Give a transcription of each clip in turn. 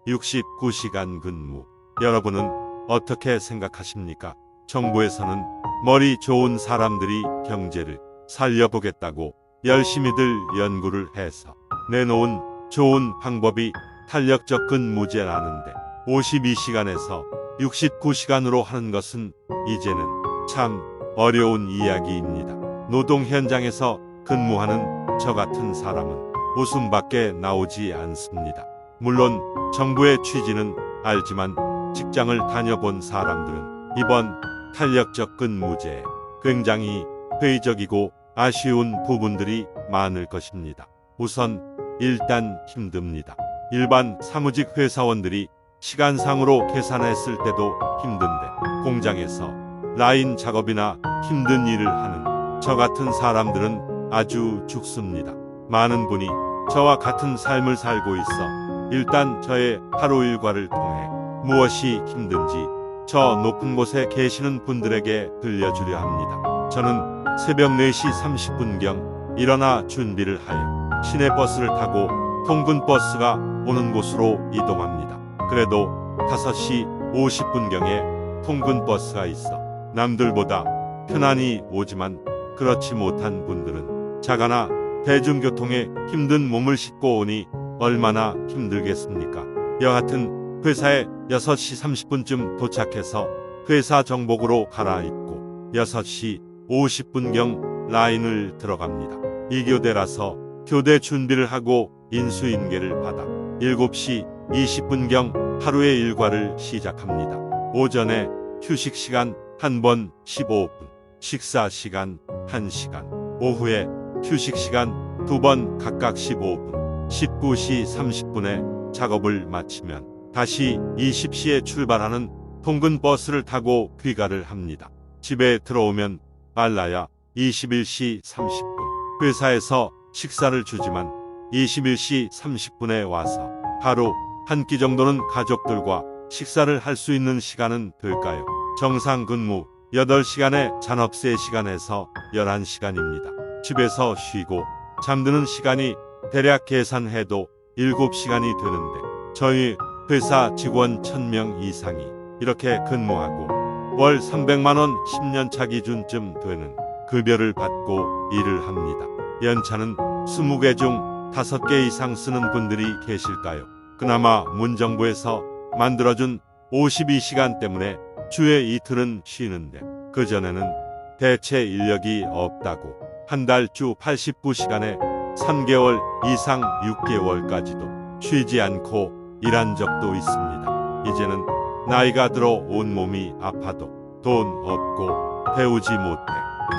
69시간 근무. 여러분은 어떻게 생각하십니까? 정부에서는 머리 좋은 사람들이 경제를 살려보겠다고 열심히들 연구를 해서 내놓은 좋은 방법이 탄력적 근무제라는데 52시간에서 69시간으로 하는 것은 이제는 참 어려운 이야기입니다. 노동 현장에서 근무하는 저 같은 사람은 웃음밖에 나오지 않습니다. 물론 정부의 취지는 알지만 직장을 다녀본 사람들은 이번 탄력적 근무제에 굉장히 회의적이고 아쉬운 부분들이 많을 것입니다. 우선 일단 힘듭니다. 일반 사무직 회사원들이 시간상으로 계산했을 때도 힘든데 공장에서 라인 작업이나 힘든 일을 하는 저 같은 사람들은 아주 죽습니다. 많은 분이 저와 같은 삶을 살고 있어 일단 저의 하루 일과를 통해 무엇이 힘든지 저 높은 곳에 계시는 분들에게 들려주려 합니다. 저는 새벽 4시 30분경 일어나 준비를 하여 시내버스를 타고 통근버스가 오는 곳으로 이동합니다. 그래도 5시 50분경에 통근버스가 있어 남들보다 편안히 오지만 그렇지 못한 분들은 자가나 대중교통에 힘든 몸을 싣고 오니 얼마나 힘들겠습니까? 여하튼 회사에 6시 30분쯤 도착해서 회사 정복으로 갈아입고 6시 50분경 라인을 들어갑니다. 2교대라서 교대 준비를 하고 인수인계를 받아 7시 20분경 하루의 일과를 시작합니다. 오전에 휴식 시간 한 번 15분, 식사 시간 1시간, 오후에 휴식 시간 2번 각각 15분, 19시 30분에 작업을 마치면 다시 20시에 출발하는 통근버스를 타고 귀가를 합니다. 집에 들어오면 빨라야 21시 30분. 회사에서 식사를 주지만 21시 30분에 와서 하루 한 끼 정도는 가족들과 식사를 할 수 있는 시간은 될까요? 정상 근무 8시간에 잔업 3시간에서 11시간입니다. 집에서 쉬고 잠드는 시간이 대략 계산해도 7시간이 되는데 저희 회사 직원 1000명 이상이 이렇게 근무하고 월 300만원 10년차 기준쯤 되는 급여를 받고 일을 합니다. 연차는 20개 중 5개 이상 쓰는 분들이 계실까요? 그나마 문정부에서 만들어준 52시간 때문에 주에 이틀은 쉬는데 그전에는 대체 인력이 없다고 한 달 주 89시간에 3개월 이상 6개월까지도 쉬지 않고 일한 적도 있습니다. 이제는 나이가 들어 온몸이 아파도 돈 없고 배우지 못해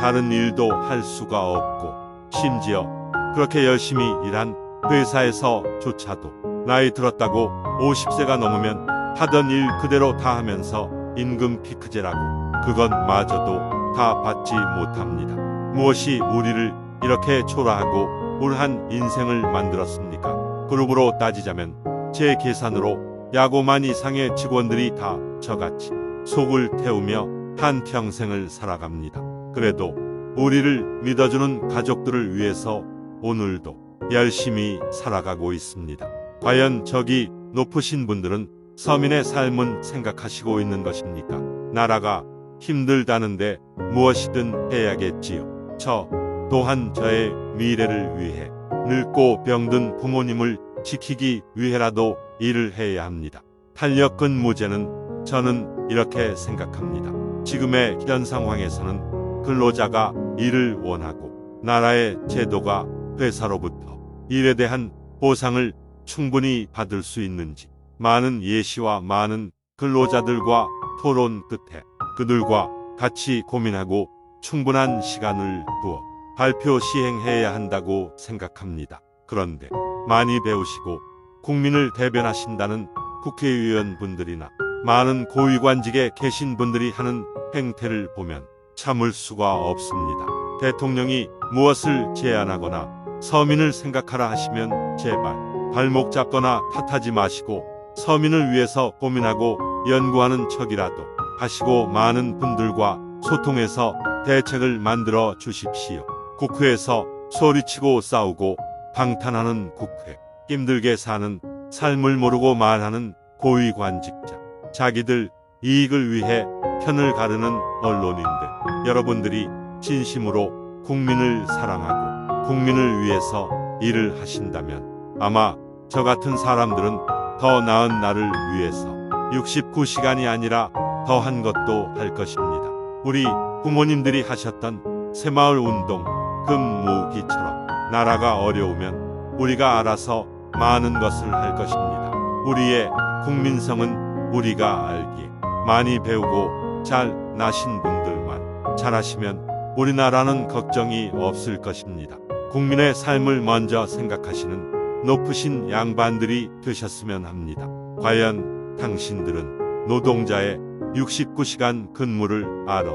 다른 일도 할 수가 없고 심지어 그렇게 열심히 일한 회사에서조차도 나이 들었다고 50세가 넘으면 하던 일 그대로 다 하면서 임금 피크제라고 그것마저도 다 받지 못합니다. 무엇이 우리를 이렇게 초라하고 불한 인생을 만들었습니까? 그룹으로 따지자면 제 계산으로 야고만 이상의 직원들이 다 저같이 속을 태우며 한평생을 살아갑니다. 그래도 우리를 믿어주는 가족들을 위해서 오늘도 열심히 살아가고 있습니다. 과연 저기 높으신 분들은 서민의 삶은 생각하시고 있는 것입니까? 나라가 힘들다는데 무엇이든 해야겠지요. 저 또한 저의 미래를 위해 늙고 병든 부모님을 지키기 위해라도 일을 해야 합니다. 탄력 근무제는 저는 이렇게 생각합니다. 지금의 현 상황에서는 근로자가 일을 원하고 나라의 제도가 회사로부터 일에 대한 보상을 충분히 받을 수 있는지 많은 예시와 많은 근로자들과 토론 끝에 그들과 같이 고민하고 충분한 시간을 두어 발표 시행해야 한다고 생각합니다. 그런데 많이 배우시고 국민을 대변하신다는 국회의원분들이나 많은 고위관직에 계신 분들이 하는 행태를 보면 참을 수가 없습니다. 대통령이 무엇을 제안하거나 서민을 생각하라 하시면 제발 발목 잡거나 탓하지 마시고 서민을 위해서 고민하고 연구하는 척이라도 하시고 많은 분들과 소통해서 대책을 만들어 주십시오. 국회에서 소리치고 싸우고 방탄하는 국회, 힘들게 사는 삶을 모르고 말하는 고위관직자, 자기들 이익을 위해 편을 가르는 언론인들, 여러분들이 진심으로 국민을 사랑하고 국민을 위해서 일을 하신다면 아마 저 같은 사람들은 더 나은 나를 위해서 69시간이 아니라 더한 것도 할 것입니다. 우리 부모님들이 하셨던 새마을 운동, 금모으기처럼 나라가 어려우면 우리가 알아서 많은 것을 할 것입니다. 우리의 국민성은 우리가 알기에 많이 배우고 잘 나신 분들만 잘하시면 우리나라는 걱정이 없을 것입니다. 국민의 삶을 먼저 생각하시는 높으신 양반들이 되셨으면 합니다. 과연 당신들은 노동자의 69시간 근무를 알아?